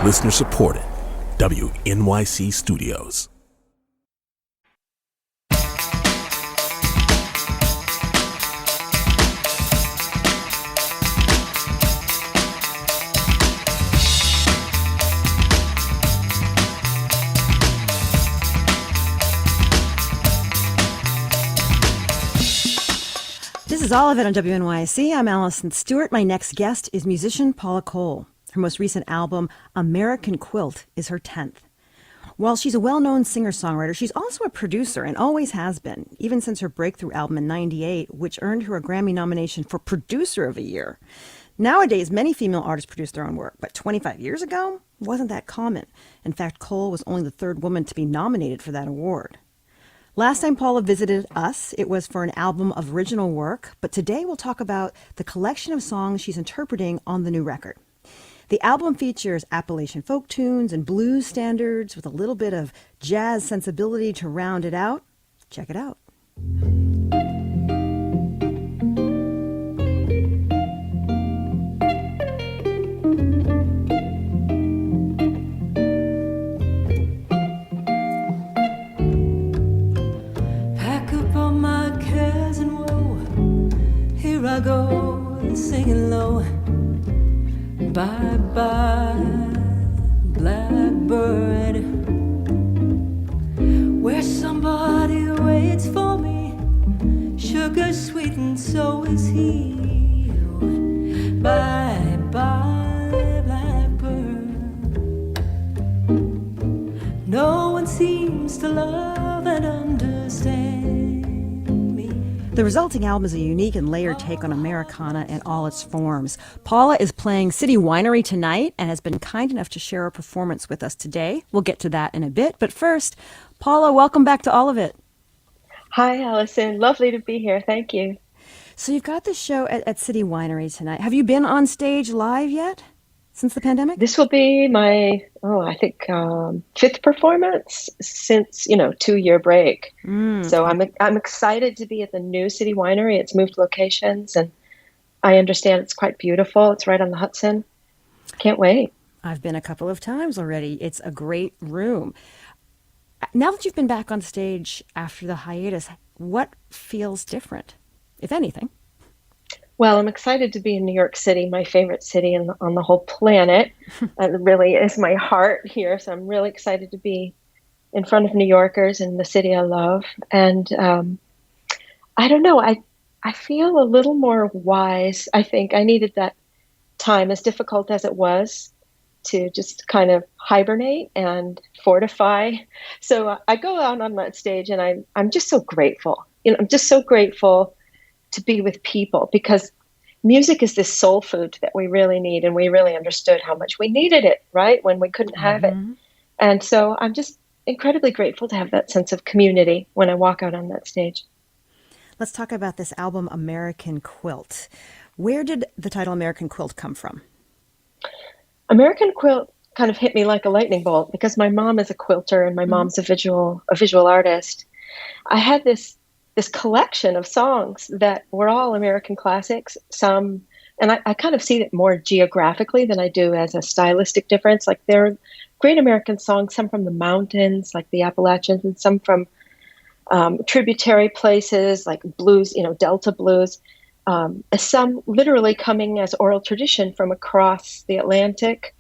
Listener supported. WNYC Studios. This is all of it on WNYC. I'm Allison Stewart. My next guest is musician Paula Cole. Her most recent album, American Quilt, is her 10th. While she's a well-known singer-songwriter, she's also a producer and always has been, even since her breakthrough album in '98, which earned her a Grammy nomination for Producer of the Year. Nowadays, many female artists produce their own work, but 25 years ago, it wasn't that common. In fact, Cole was only the third woman to be nominated for that award. Last time Paula visited us, it was for an album of original work, but today we'll talk about the collection of songs she's interpreting on the new record. The album features Appalachian folk tunes and blues standards with a little bit of jazz sensibility to round it out. Check it out. Pack up all my cares and woe. Here I go, singing low. Bye-bye, blackbird, where somebody waits for me, sugar sweet and so is he. Bye-bye, blackbird, no one seems to love and understand. The resulting album is a unique and layered take on Americana in all its forms. Paula is playing City Winery tonight and has been kind enough to share a performance with us today. We'll get to that in a bit. But first, Paula, welcome back to All of It. Hi, Allison. Lovely to be here. Thank you. So you've got this show at City Winery tonight. Have you been on stage live yet since the pandemic? This will be my, fifth performance since, 2-year break. So I'm excited to be at the new City Winery. It's moved locations, and I understand it's quite beautiful. It's right on the Hudson. Can't wait. I've been a couple of times already. It's a great room. Now that you've been back on stage after the hiatus, what feels different, if anything? Well, I'm excited to be in New York City, my favorite city on the whole planet. It really is my heart here. So I'm really excited to be in front of New Yorkers in the city I love. And I don't know, I feel a little more wise. I think I needed that time, as difficult as it was, to just kind of hibernate and fortify. So I go out on that stage and I'm just so grateful. I'm just so grateful to be with people, because music is this soul food that we really need, and we really understood how much we needed it, right, when we couldn't have it. And so I'm just incredibly grateful to have that sense of community when I walk out on that stage. Let's talk about this album, American Quilt. Where did the title American Quilt come from? American Quilt kind of hit me like a lightning bolt, because my mom is a quilter and my mom's a visual artist. I had this collection of songs that were all American classics, some, and I kind of see it more geographically than I do as a stylistic difference. Like, they're great American songs, some from the mountains, like the Appalachians, and some from tributary places like blues, Delta blues, some literally coming as oral tradition from across the Atlantic,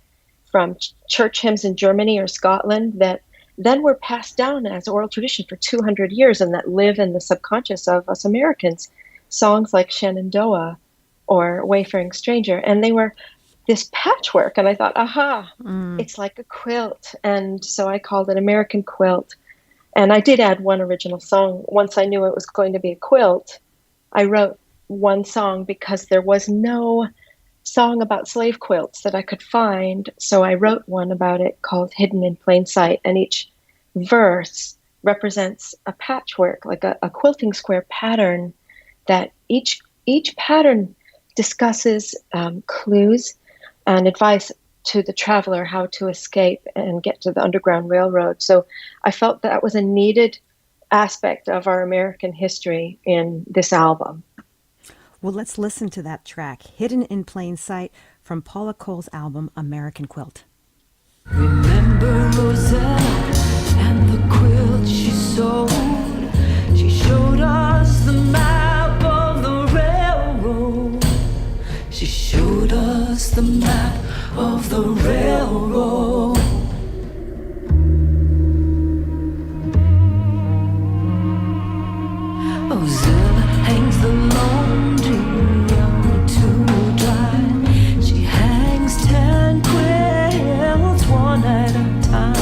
from church hymns in Germany or Scotland that then were passed down as oral tradition for 200 years and that live in the subconscious of us Americans. Songs like Shenandoah or Wayfaring Stranger. And they were this patchwork. And I thought, it's like a quilt. And so I called it American Quilt. And I did add one original song. Once I knew it was going to be a quilt, I wrote one song because there was no song about slave quilts that I could find. So I wrote one about it called Hidden in Plain Sight. And each verse represents a patchwork, like a quilting square pattern, that each pattern discusses clues and advice to the traveler how to escape and get to the Underground Railroad. So I felt that was a needed aspect of our American history in this album. Well, let's listen to that track, Hidden in Plain Sight, from Paula Cole's album, American Quilt. Remember Rosetta and the quilt she sewed? She showed us the map of the railroad. She showed us the map of the railroad. Rosella hangs the laundry out to dry. She hangs 10 quilts one at a time.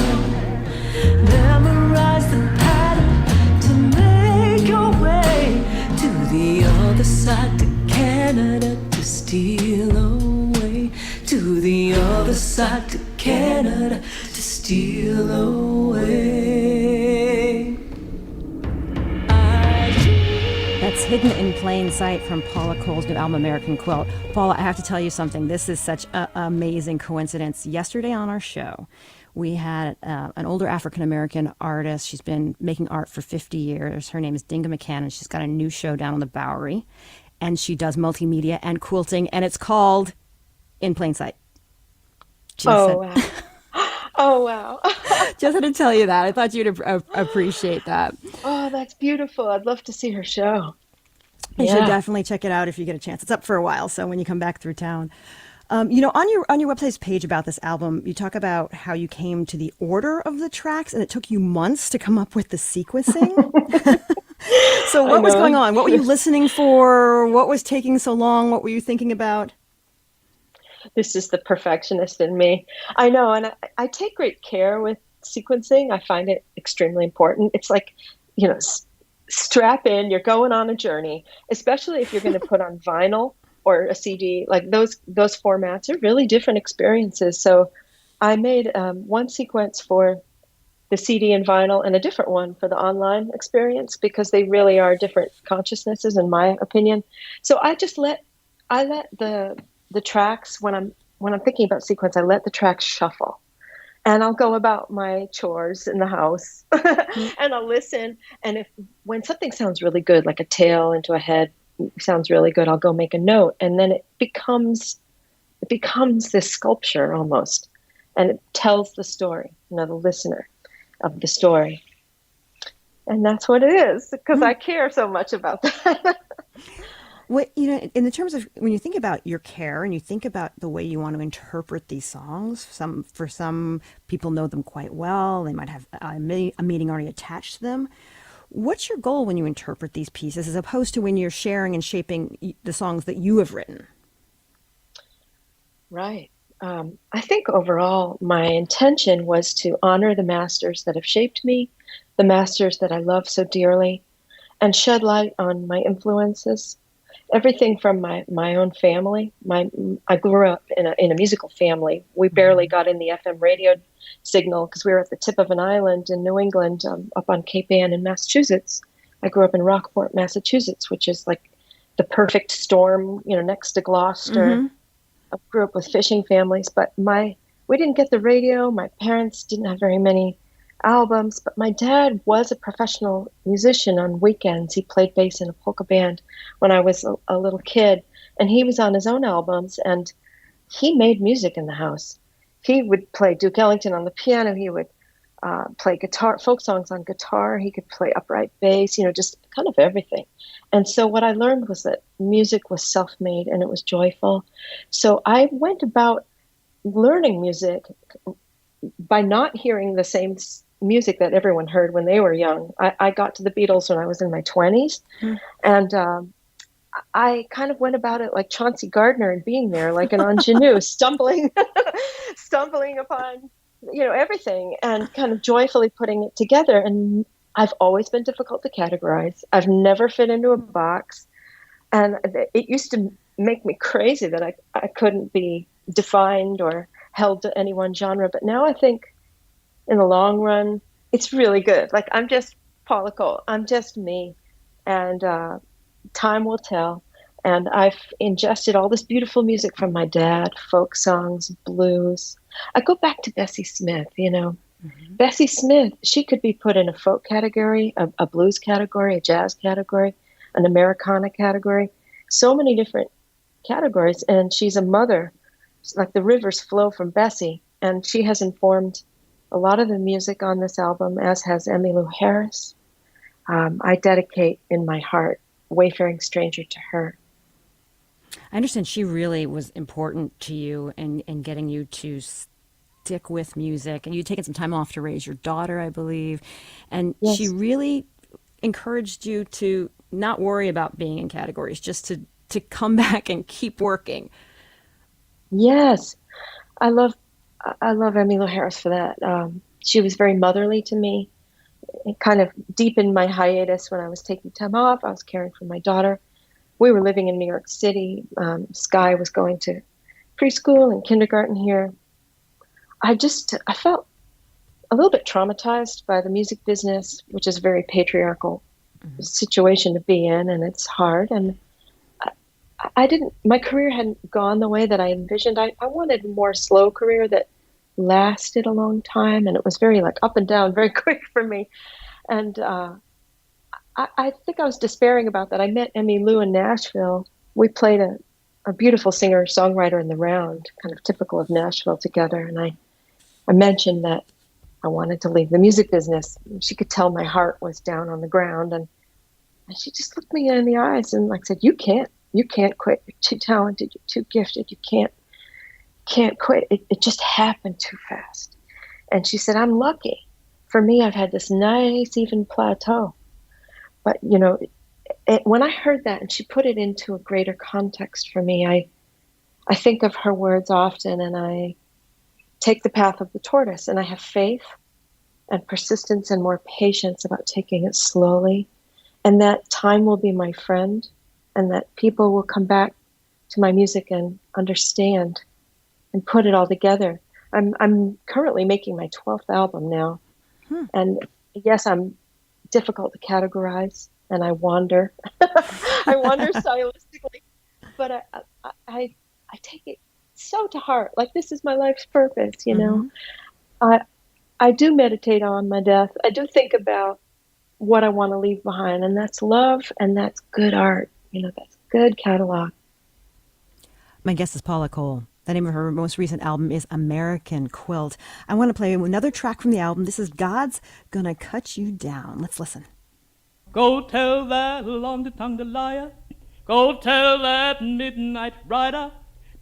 Memorize the pattern to make your way to the other side, to Canada, to steal away. To the other side, to Canada, to steal away. That's Hidden in Plain Sight from Paula Cole's new album, American Quilt. Paula, I have to tell you something. This is such an amazing coincidence. Yesterday on our show, we had an older African-American artist. She's been making art for 50 years. Her name is Dinga McCann, and she's got a new show down on the Bowery. And she does multimedia and quilting, and it's called In Plain Sight. Wow. Oh, wow. Just had to tell you that. I thought you'd appreciate that. Oh, that's beautiful. I'd love to see her show. You should definitely check it out if you get a chance. It's up for a while, so when you come back through town. On your website's page about this album, you talk about how you came to the order of the tracks, and it took you months to come up with the sequencing. So what was going on? What were you listening for? What was taking so long? What were you thinking about? This is the perfectionist in me. I know, and I take great care with sequencing. I find it extremely important. It's like, strap in, you're going on a journey, especially if you're going to put on vinyl or a CD. Like those formats are really different experiences. So I made one sequence for the CD and vinyl and a different one for the online experience, because they really are different consciousnesses, in my opinion. So I let the tracks, when I'm thinking about sequence, I let the tracks shuffle, and I'll go about my chores in the house and I'll listen. And when something sounds really good, like a tail into a head sounds really good, I'll go make a note, and then it becomes this sculpture almost, and it tells the story, the listener of the story. And that's what it is, because I care so much about that. What, in the terms of when you think about your care and you think about the way you want to interpret these songs, for some people know them quite well. They might have a meaning already attached to them. What's your goal when you interpret these pieces, as opposed to when you're sharing and shaping the songs that you have written? Right. I think overall my intention was to honor the masters that have shaped me, the masters that I love so dearly, and shed light on my influences. Everything from my own family. I grew up in a musical family. We barely got in the FM radio signal because we were at the tip of an island in New England, up on Cape Ann in Massachusetts. I grew up in Rockport, Massachusetts, which is like the perfect storm, next to Gloucester. Mm-hmm. I grew up with fishing families, but we didn't get the radio. My parents didn't have very many albums, but my dad was a professional musician on weekends. He played bass in a polka band when I was a little kid, and he was on his own albums, and he made music in the house. He would play Duke Ellington on the piano. He would play guitar, folk songs on guitar. He could play upright bass, just kind of everything. And so what I learned was that music was self-made and it was joyful. So I went about learning music by not hearing the same music that everyone heard when they were young. I got to the Beatles when I was in my 20s, and I kind of went about it like Chauncey Gardiner and being there like an ingenue, stumbling upon everything and kind of joyfully putting it together. And I've always been difficult to categorize. I've never fit into a box, and it used to make me crazy that I couldn't be defined or held to any one genre. But now I think in the long run, it's really good. Like, I'm just Paula Cole. I'm just me. And time will tell. And I've ingested all this beautiful music from my dad, folk songs, blues. I go back to Bessie Smith, Mm-hmm. Bessie Smith, she could be put in a folk category, a blues category, a jazz category, an Americana category. So many different categories. And she's a mother. It's like the rivers flow from Bessie. And she has informed a lot of the music on this album, as has Emmylou Harris. I dedicate in my heart Wayfaring Stranger to her. I understand she really was important to you in getting you to stick with music, and you'd taken some time off to raise your daughter, I believe, and she Yes. really encouraged you to not worry about being in categories, just to come back and keep working. Yes. I love I love Emmylou Harris for that. She was very motherly to me. It kind of deepened my hiatus when I was taking time off. I was caring for my daughter. We were living in New York City. Sky was going to preschool and kindergarten here. I felt a little bit traumatized by the music business, which is a very patriarchal situation to be in, and it's hard. And my career hadn't gone the way that I envisioned. I wanted a more slow career that lasted a long time, and it was very like up and down, very quick for me. And I think I was despairing about that. I met Emmylou in Nashville. We played a beautiful singer-songwriter in the round, kind of typical of Nashville, together. And I mentioned that I wanted to leave the music business. She could tell my heart was down on the ground. And she just looked me in the eyes and like said, you can't quit. You're too talented. You're too gifted. You can't quit. It just happened too fast. And she said, I'm lucky. For me, I've had this nice, even plateau. But, when I heard that and she put it into a greater context for me, I think of her words often, and I take the path of the tortoise, and I have faith and persistence and more patience about taking it slowly, and that time will be my friend, and that people will come back to my music and understand and put it all together. I'm currently making my 12th album now. And yes, I'm difficult to categorize, and I wander. I wander stylistically, but I take it so to heart. Like, this is my life's purpose, I do meditate on my death. I do think about what I want to leave behind, and that's love, and that's good art. That's good catalog. My guest is Paula Cole. The name of her most recent album is American Quilt. I want to play another track from the album. This is God's Gonna Cut You Down. Let's listen. Go tell that long-tongued liar, go tell that midnight rider,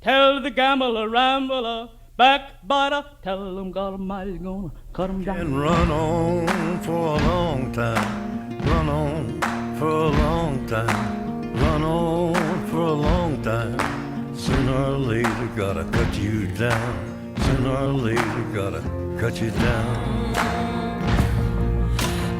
tell the gambler, rambler, backbiter, tell him God Almighty's gonna cut him down. And run on for a long time, run on for a long time, run on for a long time. Sooner or later gotta cut you down, sooner or later gotta cut you down.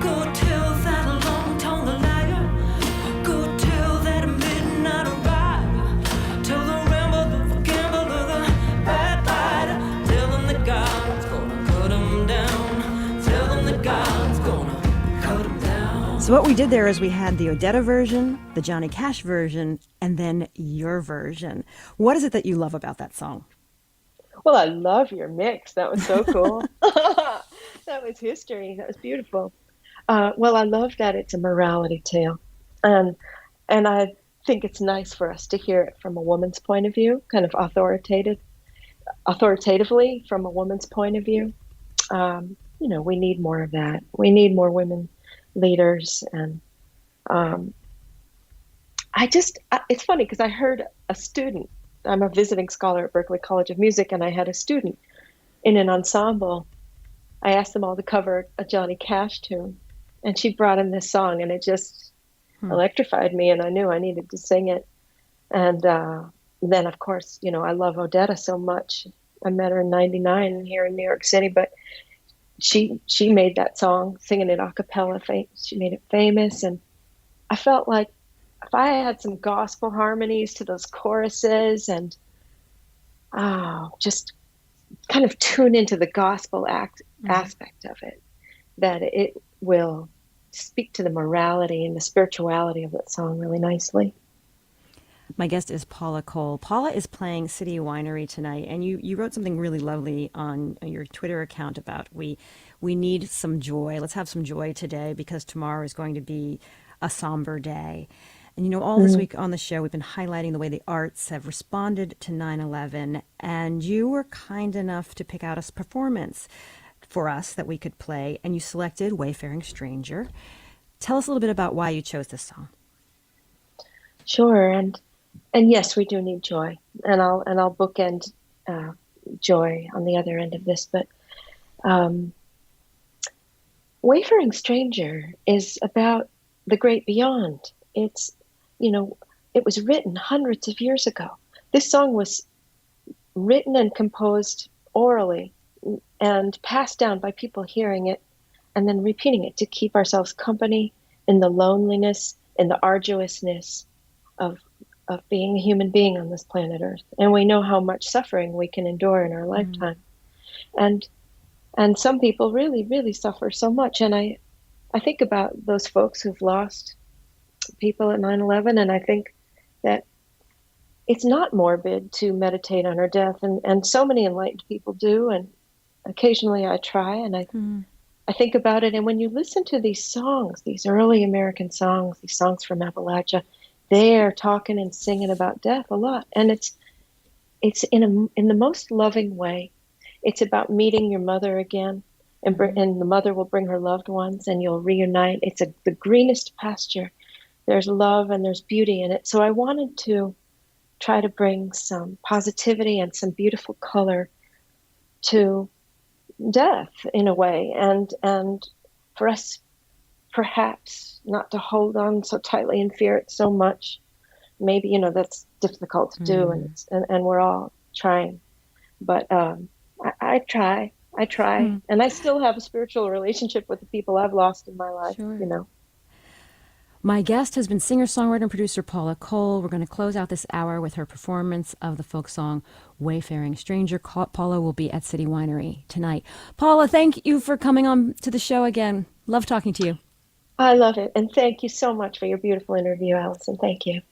Go tell that long-tongued liar, go tell that midnight rider, tell the rambler, the gambler, the backbiter, tell him that God's gonna cut him down, tell him that God's gonna cut him down. So what we did there is we had the Odetta version, the Johnny Cash version, and then your version. What is it that you love about that song? Well, I love your mix. That was so cool. That was history. That was beautiful. Well, I love that it's a morality tale. And I think it's nice for us to hear it from a woman's point of view, kind of authoritatively from a woman's point of view. We need more of that. We need more women leaders. And it's funny because I heard a student, I'm a visiting scholar at Berklee College of Music, and I had a student in an ensemble. I asked them all to cover a Johnny Cash tune, and she brought in this song, and it just electrified me, and I knew I needed to sing it. And then, of course, I love Odetta so much. I met her in '99 here in New York City, but she made that song, singing it a cappella. She made it famous, and I felt like if I had some gospel harmonies to those choruses and just kind of tune into the gospel aspect of it, that it will speak to the morality and the spirituality of that song really nicely. My guest is Paula Cole. Paula is playing City Winery tonight, and you wrote something really lovely on your Twitter account about we need some joy. Let's have some joy today because tomorrow is going to be a somber day. And all this week on the show, we've been highlighting the way the arts have responded to 9/11, and you were kind enough to pick out a performance for us that we could play, and you selected Wayfaring Stranger. Tell us a little bit about why you chose this song. Sure, and yes, we do need joy, and I'll bookend joy on the other end of this, but Wayfaring Stranger is about the great beyond. It's, it was written hundreds of years ago. This song was written and composed orally and passed down by people hearing it and then repeating it to keep ourselves company in the loneliness and the arduousness of being a human being on this planet Earth. And we know how much suffering we can endure in our lifetime. And some people really, really suffer so much. And I think about those folks who've lost people at 9/11, and I think that it's not morbid to meditate on our death. And so many enlightened people do, and occasionally I try, and I think about it. And when you listen to these songs, these early American songs, these songs from Appalachia, they're talking and singing about death a lot. And it's in the most loving way. It's about meeting your mother again, and the mother will bring her loved ones, and you'll reunite. It's the greenest pasture. There's love and there's beauty in it. So I wanted to try to bring some positivity and some beautiful color to death in a way, and for us perhaps not to hold on so tightly and fear it so much. Maybe that's difficult to do, and we're all trying, but I try, and I still have a spiritual relationship with the people I've lost in my life. Sure. My guest has been singer-songwriter and producer Paula Cole. We're going to close out this hour with her performance of the folk song Wayfaring Stranger. Paula will be at City Winery tonight. Paula, thank you for coming on to the show again. Love talking to you. I love it. And thank you so much for your beautiful interview, Allison. Thank you.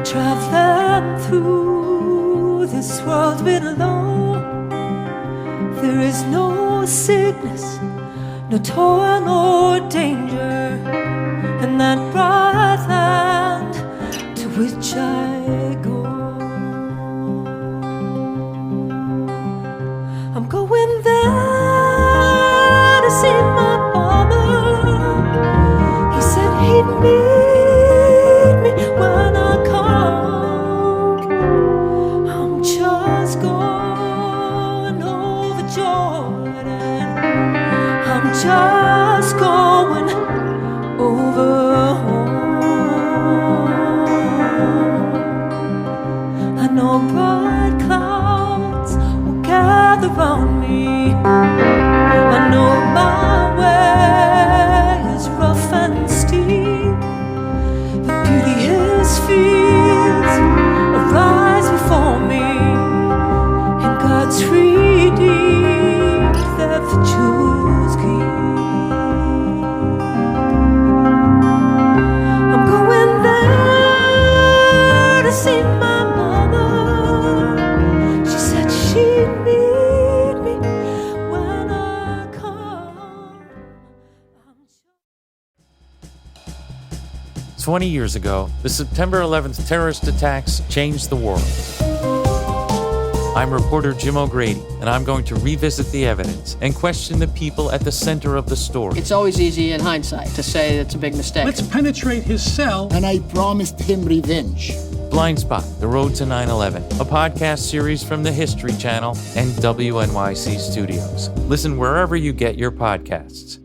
Traveling through this world below, there is no sickness, no toil, no danger in that bright land to which I go. I'm going there to see my father. He said he'd meet me when I come. I'm just going over Jordan. I'm just going over home. I know bright clouds will gather round me. I know my way is rough and steep, but beauty is fields arise before me, and God's redeemed their virtues keep. I'm going there to see my mother. She said she'd meet me when I come. 20 years ago, the September 11th terrorist attacks changed the world. I'm reporter Jim O'Grady, and I'm going to revisit the evidence and question the people at the center of the story. It's always easy in hindsight to say it's a big mistake. Let's penetrate his cell. And I promised him revenge. Blind Spot, The Road to 9/11, a podcast series from the History Channel and WNYC Studios. Listen wherever you get your podcasts.